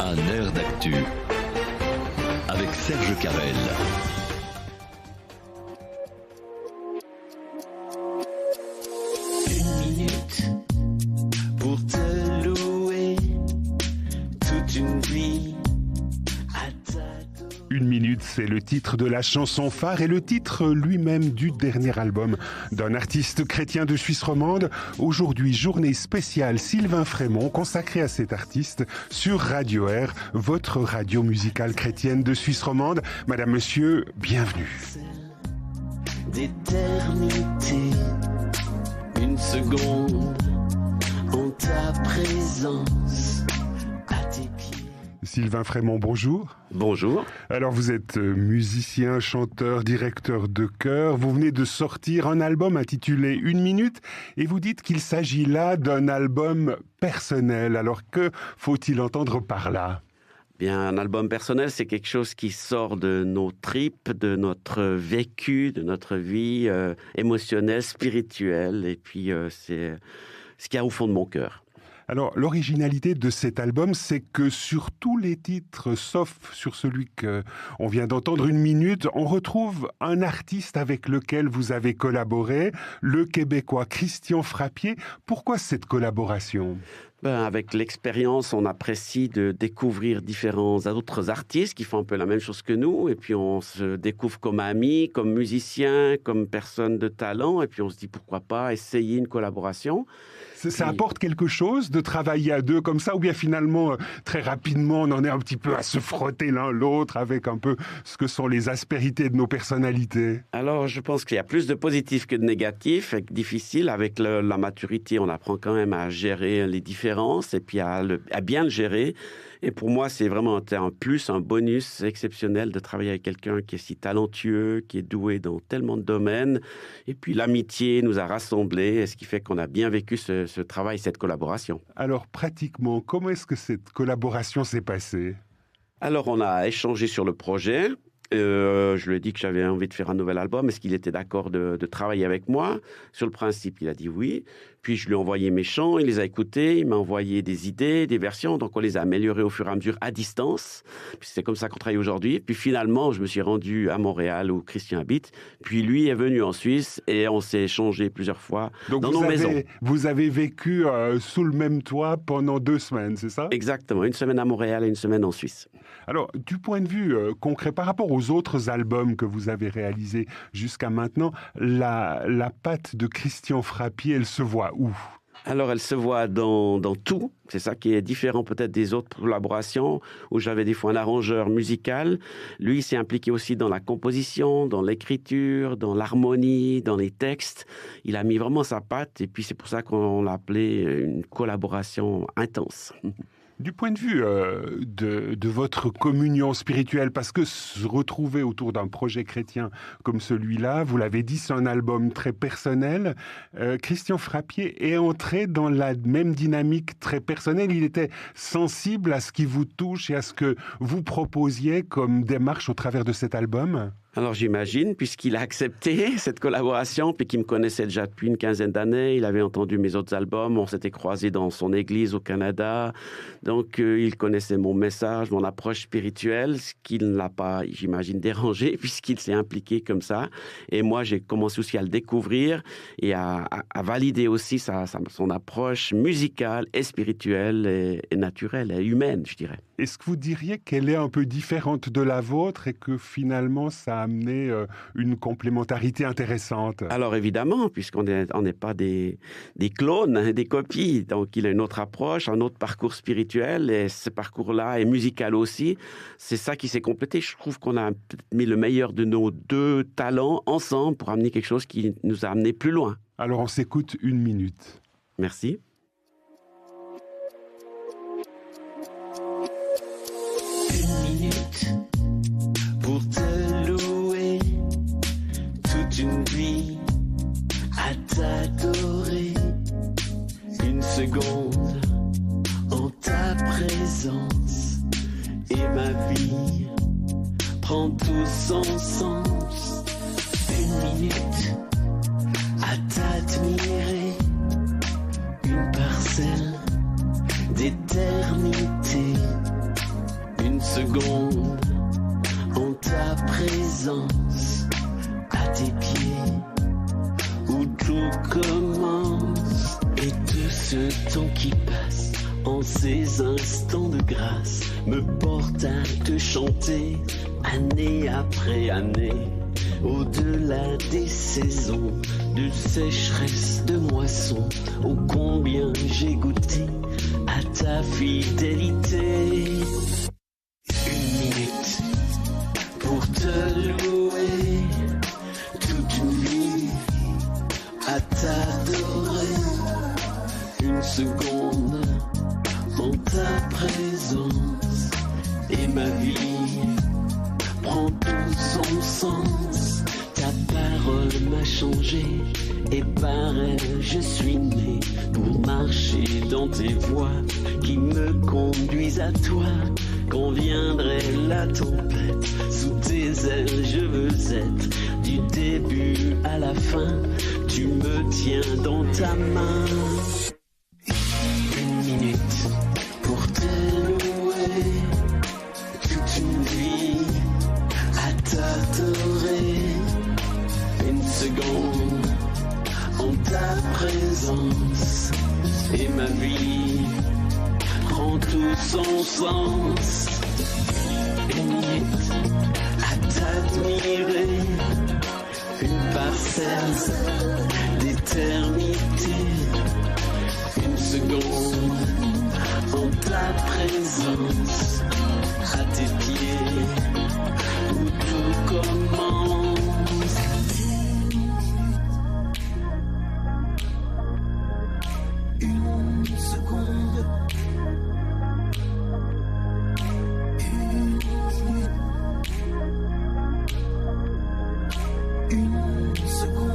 Un air d'actu avec Serge Carrel. Une minute pour te louer toute une vie. Une minute, c'est le titre de la chanson phare et le titre lui-même du dernier album d'un artiste chrétien de Suisse romande. Aujourd'hui, journée spéciale Sylvain Frémont consacrée à cet artiste sur Radio Air, votre radio musicale chrétienne de Suisse romande. Madame, monsieur, bienvenue. D'éternité, une seconde en ta présence, à tes pieds. Sylvain Frémont, bonjour. Bonjour. Alors vous êtes musicien, chanteur, directeur de chœur. Vous venez de sortir un album intitulé Une minute et vous dites qu'il s'agit là d'un album personnel. Alors que faut-il entendre par là ? Bien, un album personnel, c'est quelque chose qui sort de nos tripes, de notre vécu, de notre vie émotionnelle, spirituelle. Et puis c'est ce qu'il y a au fond de mon cœur. Alors, l'originalité de cet album, c'est que sur tous les titres, sauf sur celui qu'on vient d'entendre, Une minute, on retrouve un artiste avec lequel vous avez collaboré, le Québécois Christian Frappier. Pourquoi cette collaboration ? Avec l'expérience, on apprécie de découvrir différents autres artistes qui font un peu la même chose que nous. Et puis, on se découvre comme amis, comme musiciens, comme personnes de talent. Et puis, on se dit, pourquoi pas essayer une collaboration. Ça apporte quelque chose de travailler à deux comme ça, ou bien finalement, très rapidement, on en est un petit peu à se frotter l'un l'autre avec un peu ce que sont les aspérités de nos personnalités? Alors, je pense qu'il y a plus de positifs que de négatifs. Et difficile, avec la maturité, on apprend quand même à gérer les différences et puis à bien le gérer. Et pour moi, c'est vraiment un plus, un bonus exceptionnel de travailler avec quelqu'un qui est si talentueux, qui est doué dans tellement de domaines. Et puis l'amitié nous a rassemblés, ce qui fait qu'on a bien vécu ce travail, cette collaboration. Alors pratiquement, comment est-ce que cette collaboration s'est passée ? Alors on a échangé sur le projet. Je lui ai dit que j'avais envie de faire un nouvel album. Est-ce qu'il était d'accord de travailler avec moi ? Sur le principe, il a dit oui. Puis je lui ai envoyé mes chants, il les a écoutés, il m'a envoyé des idées, des versions. Donc on les a améliorés au fur et à mesure à distance. Puis c'est comme ça qu'on travaille aujourd'hui. Puis finalement, je me suis rendu à Montréal où Christian habite. Puis lui est venu en Suisse et on s'est échangé plusieurs fois dans nos maisons. Vous avez vécu sous le même toit pendant 2 semaines, c'est ça ? Exactement, 1 semaine à Montréal et 1 semaine en Suisse. Alors, du point de vue concret, par rapport aux autres albums que vous avez réalisés jusqu'à maintenant, la patte de Christian Frappier, elle se voit où ? Alors, elle se voit dans tout. C'est ça qui est différent peut-être des autres collaborations où j'avais des fois un arrangeur musical. Lui, il s'est impliqué aussi dans la composition, dans l'écriture, dans l'harmonie, dans les textes. Il a mis vraiment sa patte et puis c'est pour ça qu'on l'a appelé une collaboration intense. Du point de vue de votre communion spirituelle, parce que se retrouver autour d'un projet chrétien comme celui-là, vous l'avez dit, c'est un album très personnel. Christian Frappier est entré dans la même dynamique très personnelle. Il était sensible à ce qui vous touche et à ce que vous proposiez comme démarche au travers de cet album ? Alors j'imagine, puisqu'il a accepté cette collaboration, puis qu'il me connaissait déjà depuis une quinzaine d'années, il avait entendu mes autres albums, on s'était croisés dans son église au Canada, donc il connaissait mon message, mon approche spirituelle, ce qui ne l'a pas, j'imagine, dérangé, puisqu'il s'est impliqué comme ça. Et moi, j'ai commencé aussi à le découvrir et à valider aussi son approche musicale et spirituelle et naturelle et humaine, je dirais. Est-ce que vous diriez qu'elle est un peu différente de la vôtre et que finalement ça a amené une complémentarité intéressante ? Alors évidemment, puisqu'on n'est pas des clones, des copies. Donc il a une autre approche, un autre parcours spirituel et ce parcours-là est musical aussi. C'est ça qui s'est complété. Je trouve qu'on a mis le meilleur de nos 2 talents ensemble pour amener quelque chose qui nous a amené plus loin. Alors on s'écoute 1 minute. Merci. Pour te louer toute une vie, à t'adorer 1 seconde en ta présence et ma vie prend tout son sens. 1 minute à t'admirer, une parcelle d'éternité, seconde en ta présence, à tes pieds, où tout commence. Et tout ce temps qui passe en ces instants de grâce me porte à te chanter année après année. Au-delà des saisons de sécheresse, de moisson, ô combien j'ai goûté à ta fidélité. Une minute pour te louer, toute une vie à t'adorer. Une seconde en ta présence et ma vie prend tout son sens. Ta parole m'a changé et par elle je suis né pour marcher dans tes voies qui me conduisent à toi. Quand viendrait la tempête, sous tes ailes je veux être. Du début à la fin, tu me tiens dans ta main. Une minute pour te louer, toute une vie à t'adorer. Une seconde en ta présence et ma vie prend tout son sens. Une minute à t'admirer, une parcelle d'éternité. Une seconde en ta présence, à tes pieds, où tout commence. Une seconde. Une seconde.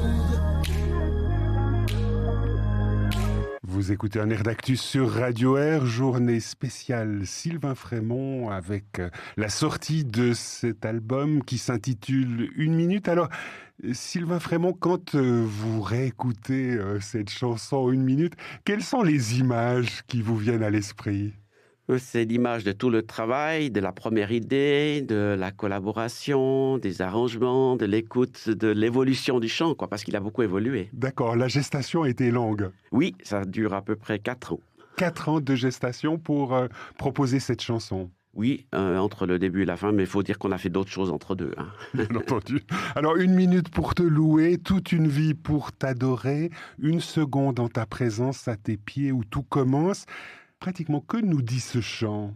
Vous écoutez un air d'actu sur Radio Air, journée spéciale Sylvain Frémont avec la sortie de cet album qui s'intitule Une minute. Alors, Sylvain Frémont, quand vous réécoutez cette chanson Une minute, quelles sont les images qui vous viennent à l'esprit ? C'est l'image de tout le travail, de la première idée, de la collaboration, des arrangements, de l'écoute, de l'évolution du chant, parce qu'il a beaucoup évolué. D'accord, la gestation a été longue. Oui, ça dure à peu près 4 ans. 4 ans de gestation pour proposer cette chanson. Oui, entre le début et la fin, mais il faut dire qu'on a fait d'autres choses entre deux. Bien entendu. Alors, une minute pour te louer, toute une vie pour t'adorer, une seconde en ta présence, à tes pieds où tout commence. Pratiquement, que nous dit ce chant ?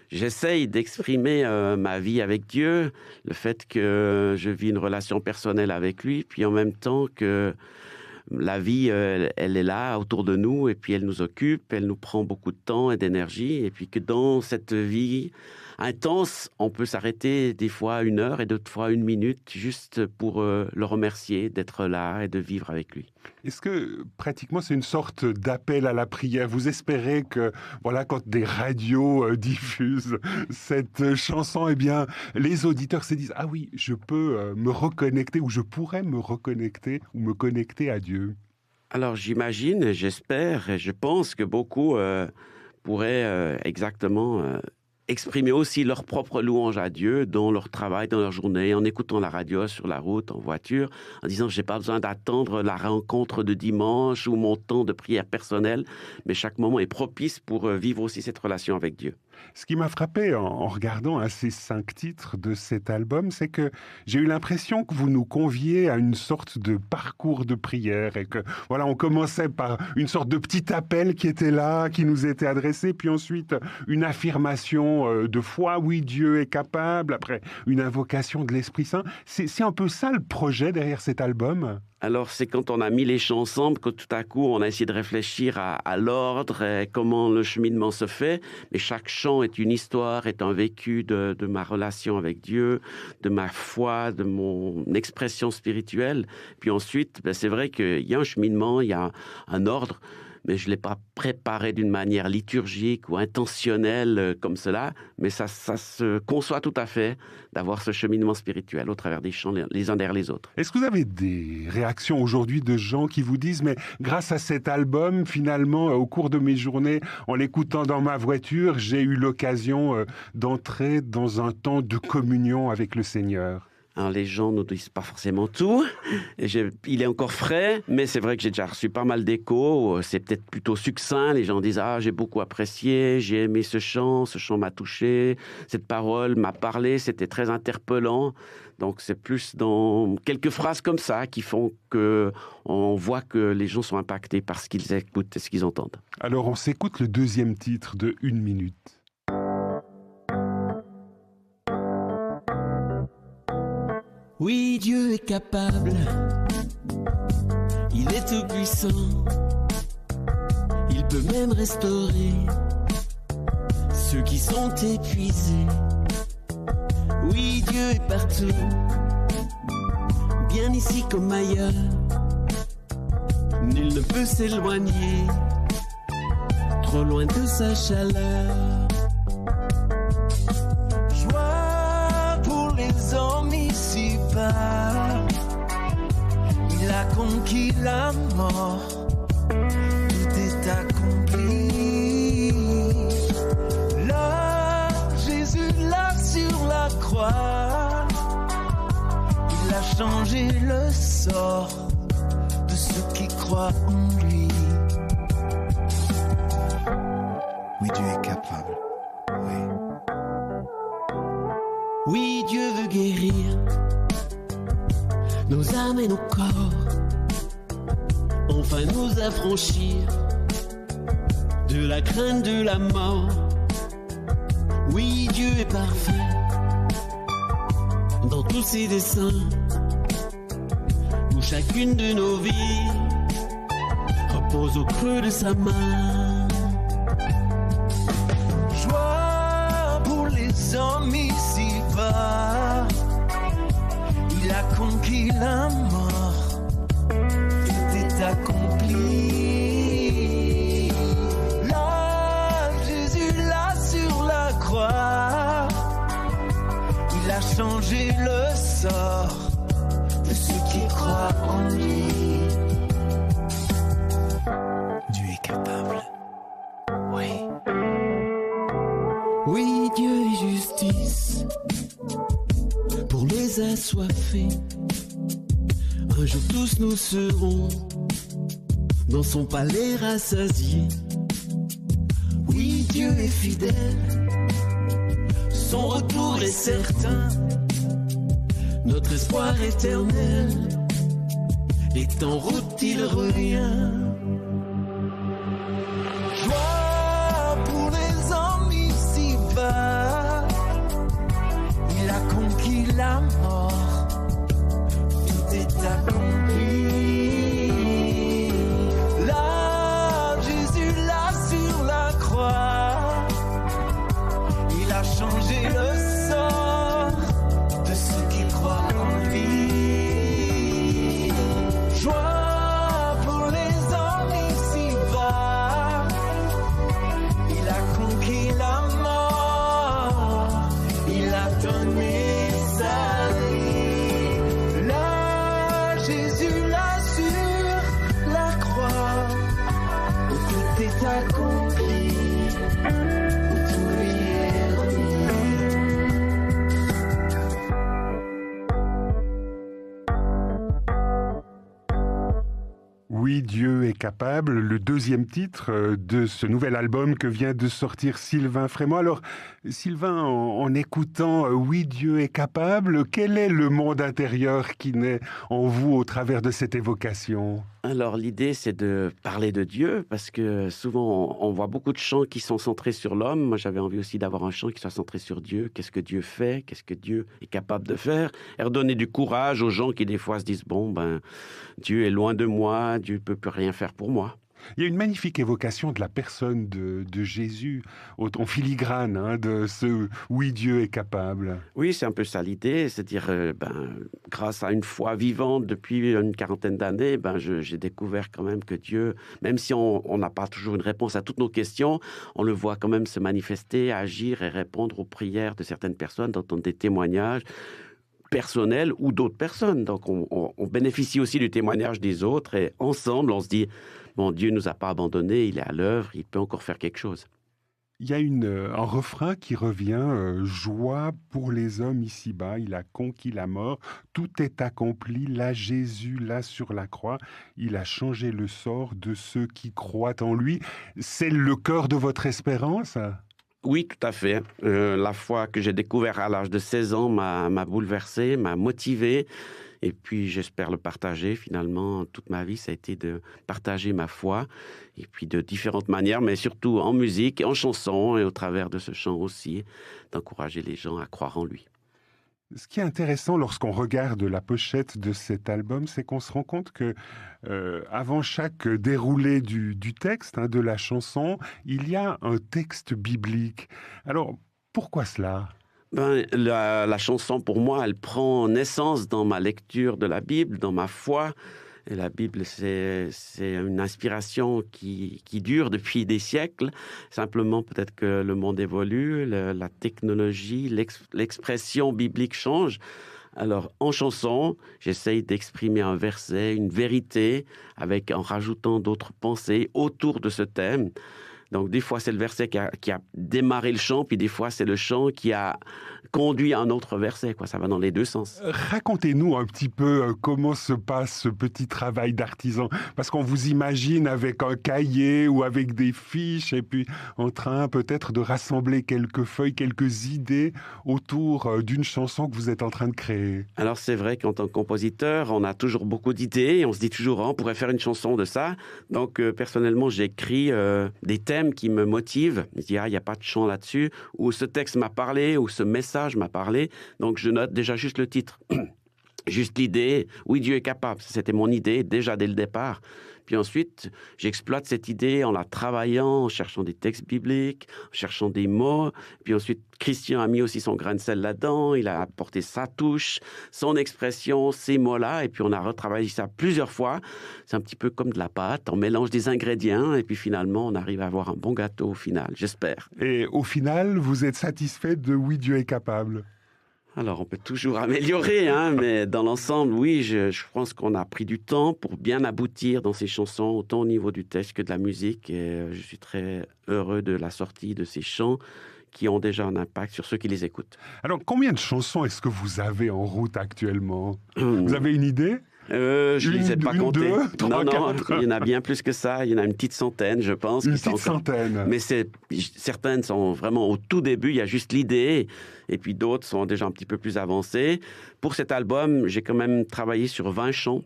J'essaye d'exprimer ma vie avec Dieu, le fait que je vis une relation personnelle avec lui, puis en même temps que la vie, elle est là autour de nous, et puis elle nous occupe, elle nous prend beaucoup de temps et d'énergie, et puis que dans cette vie intense, on peut s'arrêter des fois 1 heure et d'autres fois 1 minute, juste pour le remercier d'être là et de vivre avec lui. Est-ce que pratiquement c'est une sorte d'appel à la prière ? Vous espérez que, voilà, quand des radios diffusent cette chanson, eh bien, les auditeurs se disent « Ah oui, je peux me reconnecter ou je pourrais me reconnecter ou me connecter à Dieu ». Alors j'imagine, j'espère et je pense que beaucoup pourraient exactement exprimer aussi leur propre louange à Dieu dans leur travail, dans leur journée, en écoutant la radio sur la route, en voiture, en disant « j'ai pas besoin d'attendre la rencontre de dimanche ou mon temps de prière personnelle, mais chaque moment est propice pour vivre aussi cette relation avec Dieu ». Ce qui m'a frappé en regardant ces 5 titres de cet album, c'est que j'ai eu l'impression que vous nous conviez à une sorte de parcours de prière et que, voilà, on commençait par une sorte de petit appel qui était là, qui nous était adressé, puis ensuite une affirmation de foi, oui, Dieu est capable, après une invocation de l'Esprit Saint. C'est un peu ça le projet derrière cet album ? Alors, c'est quand on a mis les chants ensemble que tout à coup, on a essayé de réfléchir à l'ordre, et comment le cheminement se fait. Mais chaque chant est une histoire, est un vécu de ma relation avec Dieu, de ma foi, de mon expression spirituelle. Puis ensuite, c'est vrai qu'il y a un cheminement, il y a un ordre. mais je ne l'ai pas préparé d'une manière liturgique ou intentionnelle comme cela, mais ça se conçoit tout à fait d'avoir ce cheminement spirituel au travers des chants les uns derrière les autres. Est-ce que vous avez des réactions aujourd'hui de gens qui vous disent « mais grâce à cet album, finalement, au cours de mes journées, en l'écoutant dans ma voiture, j'ai eu l'occasion d'entrer dans un temps de communion avec le Seigneur ». Alors, les gens ne disent pas forcément tout. Il est encore frais, mais c'est vrai que j'ai déjà reçu pas mal d'échos. C'est peut-être plutôt succinct. Les gens disent « Ah, j'ai beaucoup apprécié, j'ai aimé ce chant m'a touché, cette parole m'a parlé, c'était très interpellant ». Donc, c'est plus dans quelques phrases comme ça qui font qu'on voit que les gens sont impactés par ce qu'ils écoutent et ce qu'ils entendent. Alors, on s'écoute le deuxième titre de 1 minute. Oui, Dieu est capable, il est tout puissant, il peut même restaurer ceux qui sont épuisés. Oui, Dieu est partout, bien ici comme ailleurs, nul ne peut s'éloigner, trop loin de sa chaleur. Joie pour les hommes ici-bas, il a conquis la mort, tout est accompli. Là, Jésus là sur la croix, il a changé le sort de ceux qui croient en lui. Oui, Dieu est capable. Oui. Oui, Dieu veut guérir nos âmes et nos corps, enfin nous affranchir de la crainte de la mort. Oui, Dieu est parfait dans tous ses desseins, où chacune de nos vies repose au creux de sa main. Joie pour les hommes ici-bas, il a conquis la mort, tout est accompli. Là, Jésus là sur la croix, il a changé le sort de ceux qui croient en lui. Dieu est capable. Oui. Oui, Dieu est justice pour les assoiffés. Un jour tous nous serons dans son palais rassasiés. Oui, Dieu est fidèle, son retour est certain, notre espoir éternel est en route, il revient. Joie pour les hommes ici-bas, il a conquis la mort, tout est accompli. Là, Jésus là sur la croix, il a changé le sort de ceux qui croient en lui. Joie pour les hommes ici-bas, il a conquis la mort, il a donné sa vie. Là, Jésus là sur la croix, où tout est accompli, où tout lui est remis. Oui, Dieu est capable, le deuxième titre de ce nouvel album que vient de sortir Sylvain Frémaux. Alors, Sylvain, en écoutant Oui, Dieu est capable, quel est le monde intérieur qui naît en vous au travers de cette évocation ? Alors l'idée, c'est de parler de Dieu, parce que souvent on voit beaucoup de chants qui sont centrés sur l'homme. Moi, j'avais envie aussi d'avoir un chant qui soit centré sur Dieu. Qu'est-ce que Dieu fait? Qu'est-ce que Dieu est capable de faire? Et redonner du courage aux gens qui des fois se disent « Bon, Dieu est loin de moi, Dieu ne peut plus rien faire pour moi ». Il y a une magnifique évocation de la personne de Jésus, en filigrane, hein, de ce « oui, Dieu est capable ». Oui, c'est un peu ça l'idée, c'est-à-dire, grâce à une foi vivante depuis une quarantaine d'années, j'ai découvert quand même que Dieu, même si on n'a pas toujours une réponse à toutes nos questions, on le voit quand même se manifester, agir et répondre aux prières de certaines personnes, d'entendre des témoignages personnels ou d'autres personnes. Donc, on bénéficie aussi du témoignage des autres et ensemble, on se dit, bon, Dieu ne nous a pas abandonnés, il est à l'œuvre, il peut encore faire quelque chose. Il y a un refrain qui revient, joie pour les hommes ici-bas, il a conquis la mort, tout est accompli, là Jésus, là sur la croix, il a changé le sort de ceux qui croient en lui. C'est le cœur de votre espérance ? Oui, tout à fait. La foi que j'ai découverte à l'âge de 16 ans m'a bouleversé, m'a motivé. Et puis, j'espère le partager. Finalement, toute ma vie, ça a été de partager ma foi. Et puis, de différentes manières, mais surtout en musique, en chanson, et au travers de ce chant aussi, d'encourager les gens à croire en lui. Ce qui est intéressant lorsqu'on regarde la pochette de cet album, c'est qu'on se rend compte que avant chaque déroulé du texte, hein, de la chanson, il y a un texte biblique. Alors, pourquoi cela ? La chanson, pour moi, elle prend naissance dans ma lecture de la Bible, dans ma foi. Et la Bible, c'est une inspiration qui dure depuis des siècles. Simplement, peut-être que le monde évolue, la technologie, l'expression biblique change. Alors, en chanson, j'essaye d'exprimer un verset, une vérité, en rajoutant d'autres pensées autour de ce thème. Donc, des fois, c'est le verset qui a démarré le chant, puis des fois, c'est le chant qui a conduit à un autre verset. Ça va dans les deux sens. Racontez-nous un petit peu comment se passe ce petit travail d'artisan. Parce qu'on vous imagine avec un cahier ou avec des fiches, et puis en train peut-être de rassembler quelques feuilles, quelques idées autour d'une chanson que vous êtes en train de créer. Alors, c'est vrai qu'en tant que compositeur, on a toujours beaucoup d'idées. On se dit toujours, on pourrait faire une chanson de ça. Donc, personnellement, j'écris des thèmes qui me motive. Je dis, il n'y a pas de chant là-dessus, ou ce texte m'a parlé, ou ce message m'a parlé. Donc, je note déjà juste le titre. Juste l'idée, oui, Dieu est capable. C'était mon idée, déjà dès le départ. Puis ensuite, j'exploite cette idée en la travaillant, en cherchant des textes bibliques, en cherchant des mots. Puis ensuite, Christian a mis aussi son grain de sel là-dedans. Il a apporté sa touche, son expression, ces mots-là. Et puis, on a retravaillé ça plusieurs fois. C'est un petit peu comme de la pâte. On mélange des ingrédients. Et puis, finalement, on arrive à avoir un bon gâteau au final, j'espère. Et au final, vous êtes satisfait de « Oui, Dieu est capable » ? Alors, on peut toujours améliorer, mais dans l'ensemble, oui, je pense qu'on a pris du temps pour bien aboutir dans ces chansons, autant au niveau du texte que de la musique. Et je suis très heureux de la sortie de ces chants qui ont déjà un impact sur ceux qui les écoutent. Alors, combien de chansons est-ce que vous avez en route actuellement ? Vous avez une idée ? Je ne les ai pas comptés. 2, 3, non, 4. Il y en a bien plus que ça. Il y en a une petite centaine, je pense. Une petite centaine. Mais certaines sont vraiment au tout début. Il y a juste l'idée. Et puis d'autres sont déjà un petit peu plus avancées. Pour cet album, j'ai quand même travaillé sur 20 chants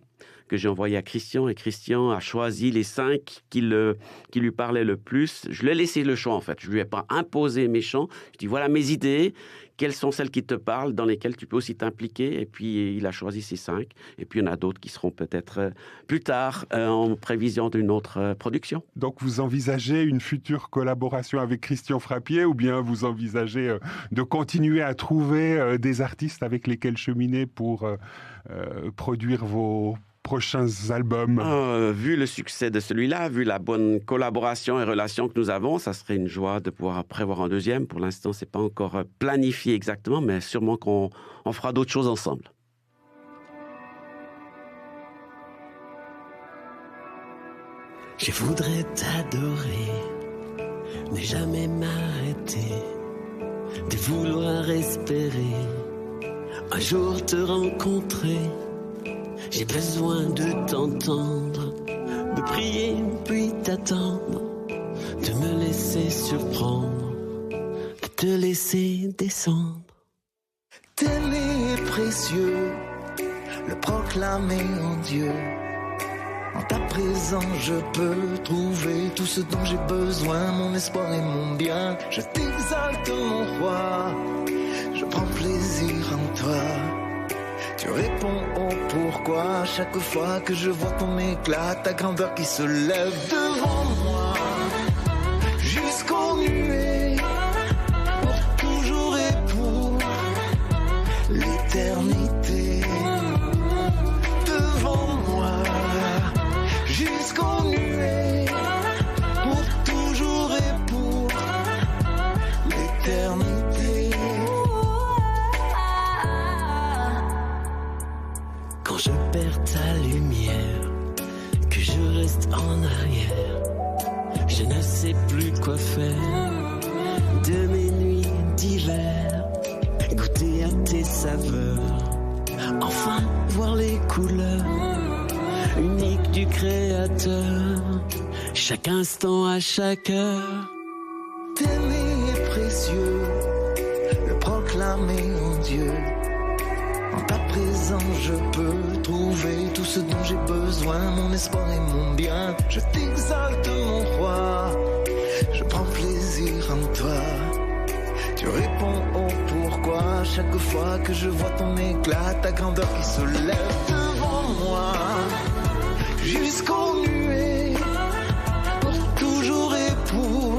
que j'ai envoyés à Christian. Et Christian a choisi les 5 qui lui parlaient le plus. Je lui ai laissé le choix, en fait. Je ne lui ai pas imposé mes chants. Je dis, voilà mes idées. Quelles sont celles qui te parlent, dans lesquelles tu peux aussi t'impliquer? Et puis, il a choisi ces 5. Et puis, il y en a d'autres qui seront peut-être plus tard en prévision d'une autre production. Donc, vous envisagez une future collaboration avec Christian Frappier ou bien vous envisagez de continuer à trouver des artistes avec lesquels cheminer pour produire vos prochains albums? Vu le succès de celui-là, vu la bonne collaboration et relation que nous avons, ça serait une joie de pouvoir prévoir un deuxième. Pour l'instant, c'est pas encore planifié exactement, mais sûrement qu'on fera d'autres choses ensemble. Je voudrais t'adorer, ne jamais m'arrêter, de vouloir espérer, un jour te rencontrer. J'ai besoin de t'entendre, de prier puis t'attendre, de me laisser surprendre, de te laisser descendre. Tel est précieux, le proclamer en Dieu. En ta présence je peux trouver tout ce dont j'ai besoin, mon espoir et mon bien. Je t'exalte mon roi, je prends plaisir en toi. Tu réponds au pourquoi. pourquoi chaque fois que je vois ton éclat, ta grandeur qui se lève devant moi, jusqu'aux nuées, pour toujours et pour l'éternité. Devant moi, jusqu'aux nuées, pour toujours et pour l'éternité. Quand je perds ta lumière, que je reste en arrière, je ne sais plus quoi faire de mes nuits d'hiver. Goûter à tes saveurs, enfin voir les couleurs uniques du Créateur. Chaque instant à chaque heure, t'aimer est précieux, le proclamer en Dieu. En ta présence je peux trouver tout ce dont j'ai besoin, mon espoir et mon bien. Je t'exalte mon roi, je prends plaisir en toi. Tu réponds au pourquoi chaque fois que je vois ton éclat, ta grandeur qui se lève devant moi, jusqu'aux nuées, pour toujours et pour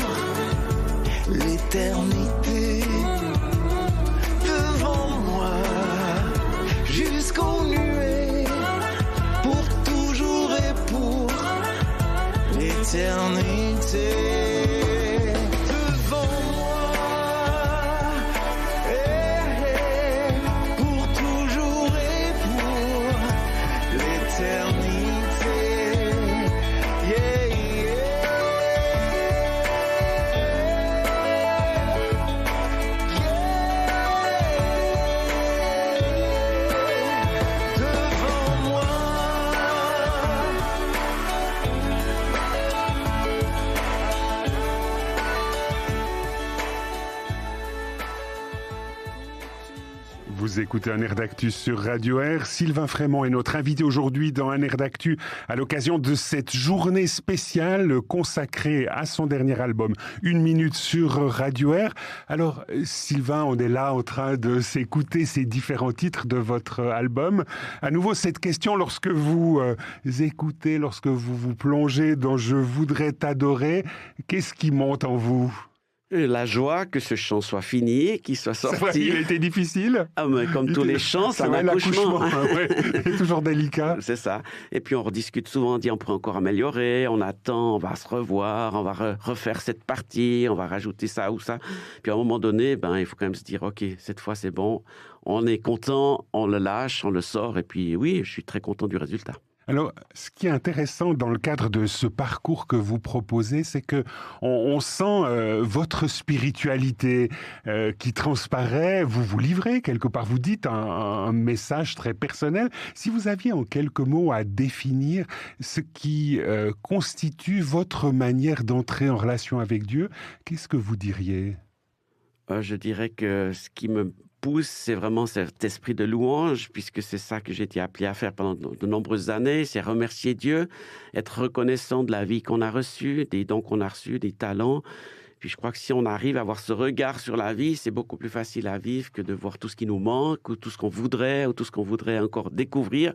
l'éternité. Devant moi, jusqu'aux nuées, pour toujours et pour l'éternité. Vous écoutez Un Air d'Actu sur Radio Air. Sylvain Frémont est notre invité aujourd'hui dans Un Air d'Actu à l'occasion de cette journée spéciale consacrée à son dernier album, 1 minute sur Radio Air. Alors Sylvain, on est là en train de s'écouter ces différents titres de votre album. À nouveau cette question, lorsque vous écoutez, lorsque vous vous plongez dans « Je voudrais t'adorer », qu'est-ce qui monte en vous ? La joie que ce chant soit fini, qu'il soit sorti. Il a été difficile. Ah, mais comme tous les chants, c'est un accouchement. Ouais, c'est toujours délicat. C'est ça. Et puis on rediscute souvent, on dit on pourrait encore améliorer, on attend, on va se revoir, on va refaire cette partie, on va rajouter ça ou ça. Puis à un moment donné, il faut quand même se dire, ok, cette fois c'est bon, on est content, on le lâche, on le sort. Et puis oui, je suis très content du résultat. Alors, ce qui est intéressant dans le cadre de ce parcours que vous proposez, c'est que on sent votre spiritualité qui transparaît. Vous vous livrez quelque part, vous dites un message très personnel. Si vous aviez en quelques mots à définir ce qui constitue votre manière d'entrer en relation avec Dieu, qu'est-ce que vous diriez ? Je dirais que ce qui me pousse, c'est vraiment cet esprit de louange, puisque c'est ça que j'ai été appelé à faire pendant de nombreuses années, c'est remercier Dieu, être reconnaissant de la vie qu'on a reçue, des dons qu'on a reçus, des talents. Puis je crois que si on arrive à avoir ce regard sur la vie, c'est beaucoup plus facile à vivre que de voir tout ce qui nous manque, ou tout ce qu'on voudrait, ou tout ce qu'on voudrait encore découvrir.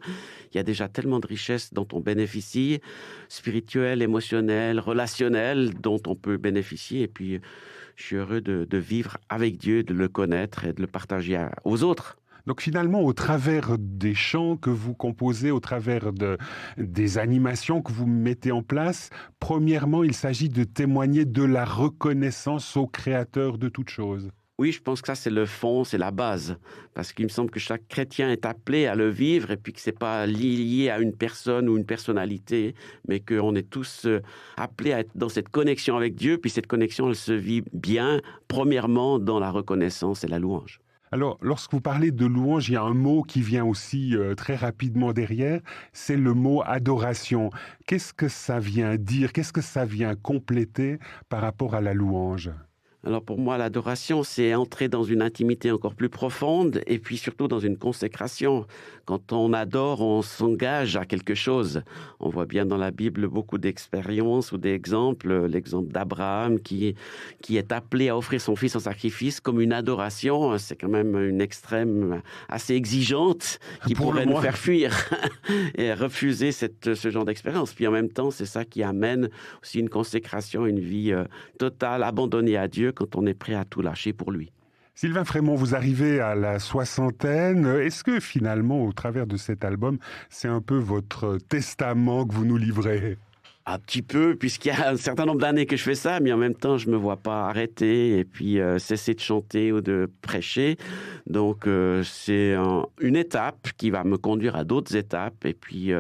Il y a déjà tellement de richesses dont on bénéficie, spirituelles, émotionnelles, relationnelles, dont on peut bénéficier. Et puis je suis heureux de vivre avec Dieu, de le connaître et de le partager aux autres. Donc finalement, au travers des chants que vous composez, au travers des animations que vous mettez en place, premièrement, il s'agit de témoigner de la reconnaissance au Créateur de toutes choses. Oui, je pense que ça, c'est le fond, c'est la base. Parce qu'il me semble que chaque chrétien est appelé à le vivre et puis que ce n'est pas lié à une personne ou une personnalité, mais qu'on est tous appelés à être dans cette connexion avec Dieu. Puis cette connexion, elle se vit bien, premièrement, dans la reconnaissance et la louange. Alors, lorsque vous parlez de louange, il y a un mot qui vient aussi très rapidement derrière, c'est le mot adoration. Qu'est-ce que ça vient dire ? Qu'est-ce que ça vient compléter par rapport à la louange ? Alors pour moi, l'adoration, c'est entrer dans une intimité encore plus profonde et puis surtout dans une consécration. Quand on adore, on s'engage à quelque chose. On voit bien dans la Bible beaucoup d'expériences ou d'exemples. L'exemple d'Abraham qui est appelé à offrir son fils en sacrifice comme une adoration. C'est quand même une extrême assez exigeante qui pourrait nous faire fuir et refuser ce genre d'expérience. Puis en même temps, c'est ça qui amène aussi une consécration, une vie totale, abandonnée à Dieu quand on est prêt à tout lâcher pour lui. Sylvain Frémont, vous arrivez à la soixantaine. Est-ce que finalement, au travers de cet album, c'est un peu votre testament que vous nous livrez ? Un petit peu, puisqu'il y a un certain nombre d'années que je fais ça, mais en même temps, je ne me vois pas arrêter et puis cesser de chanter ou de prêcher. Donc, c'est une étape qui va me conduire à d'autres étapes. Et puis,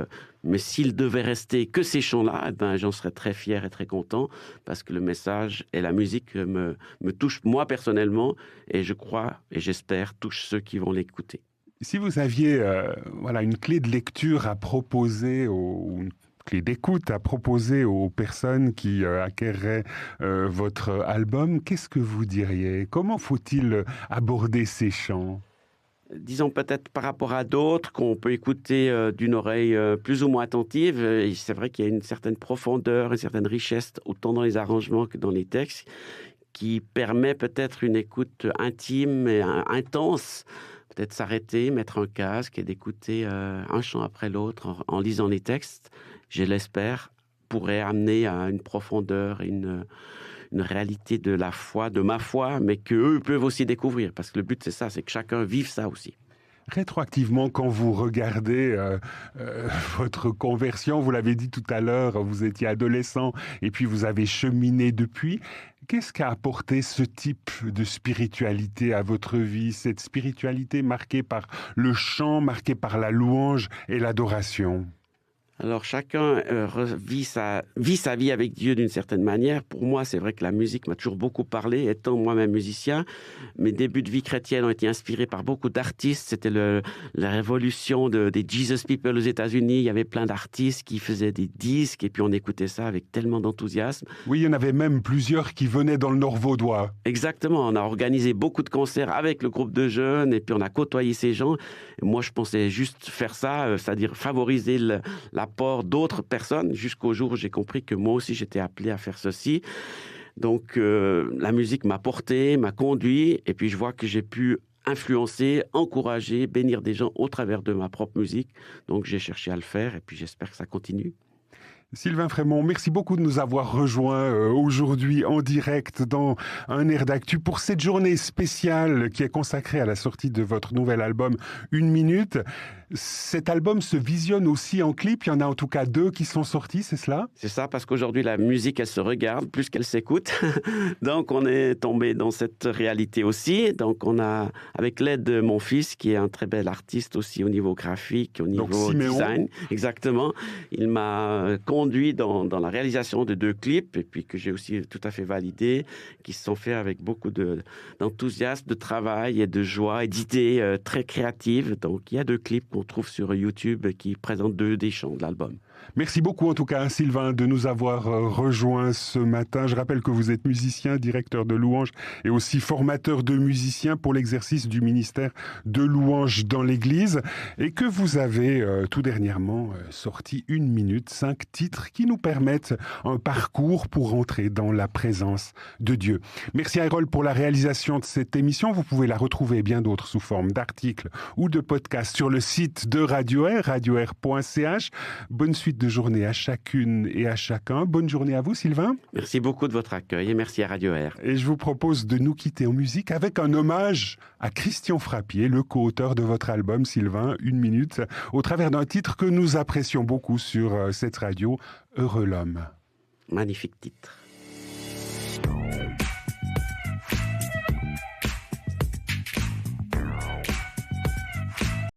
mais s'il devait rester que ces chants-là, eh ben, j'en serais très fier et très content parce que le message et la musique me touchent moi personnellement et je crois et j'espère touchent ceux qui vont l'écouter. Si vous aviez une clé de lecture à proposer une clé d'écoute à proposer aux personnes qui acquéreraient votre album, qu'est-ce que vous diriez ? Comment faut-il aborder ces chants ? Disons peut-être par rapport à d'autres qu'on peut écouter d'une oreille plus ou moins attentive. Et c'est vrai qu'il y a une certaine profondeur, une certaine richesse, autant dans les arrangements que dans les textes, qui permet peut-être une écoute intime et intense. Peut-être s'arrêter, mettre un casque et d'écouter un chant après l'autre en lisant les textes, je l'espère, pourrait amener à une profondeur, une réalité de la foi, de ma foi, mais qu'eux peuvent aussi découvrir. Parce que le but, c'est ça, c'est que chacun vive ça aussi. Rétroactivement, quand vous regardez votre conversion, vous l'avez dit tout à l'heure, vous étiez adolescent et puis vous avez cheminé depuis. Qu'est-ce qu'a apporté ce type de spiritualité à votre vie, cette spiritualité marquée par le chant, marquée par la louange et l'adoration ? Alors chacun vit sa vie avec Dieu d'une certaine manière. Pour moi, c'est vrai que la musique m'a toujours beaucoup parlé, étant moi-même musicien. Mes débuts de vie chrétienne ont été inspirés par beaucoup d'artistes. C'était la révolution des Jesus People aux États-Unis. Il y avait plein d'artistes qui faisaient des disques et puis on écoutait ça avec tellement d'enthousiasme. Oui, il y en avait même plusieurs qui venaient dans le Nord vaudois. Exactement, on a organisé beaucoup de concerts avec le groupe de jeunes et puis on a côtoyé ces gens. Et moi, je pensais juste faire ça, c'est-à-dire favoriser l'apport d'autres personnes, jusqu'au jour où j'ai compris que moi aussi j'étais appelé à faire ceci. Donc la musique m'a porté, m'a conduit, et puis je vois que j'ai pu influencer, encourager, bénir des gens au travers de ma propre musique. Donc j'ai cherché à le faire, et puis j'espère que ça continue. Sylvain Frémont, merci beaucoup de nous avoir rejoints aujourd'hui en direct dans Un air d'actu pour cette journée spéciale qui est consacrée à la sortie de votre nouvel album Une minute. Cet album se visionne aussi en clip, il y en a en tout cas 2 qui sont sortis, c'est cela ? C'est ça, parce qu'aujourd'hui la musique elle se regarde plus qu'elle s'écoute. Donc on est tombé dans cette réalité aussi. Donc on a, avec l'aide de mon fils qui est un très bel artiste aussi au niveau graphique, au niveau design, exactement, il m'a conduit dans la réalisation de 2 clips et puis que j'ai aussi tout à fait validé, qui se sont faits avec beaucoup d'enthousiasme, de travail et de joie et d'idées très créatives. Donc il y a 2 clips qu'on trouve sur YouTube qui présentent 2 des chants de l'album. Merci beaucoup en tout cas Sylvain de nous avoir rejoints ce matin. Je rappelle que vous êtes musicien, directeur de louange et aussi formateur de musiciens pour l'exercice du ministère de louange dans l'Église et que vous avez tout dernièrement sorti Une minute, 5 titres qui nous permettent un parcours pour entrer dans la présence de Dieu. Merci à Erol pour la réalisation de cette émission. Vous pouvez la retrouver et bien d'autres sous forme d'articles ou de podcasts sur le site de Radio Air, radioair.ch. Bonne suite de journée à chacune et à chacun. Bonne journée à vous, Sylvain. Merci beaucoup de votre accueil et merci à Radio Air. Et je vous propose de nous quitter en musique avec un hommage à Christian Frappier, le co-auteur de votre album, Sylvain, Une minute, au travers d'un titre que nous apprécions beaucoup sur cette radio, Heureux l'homme. Magnifique titre.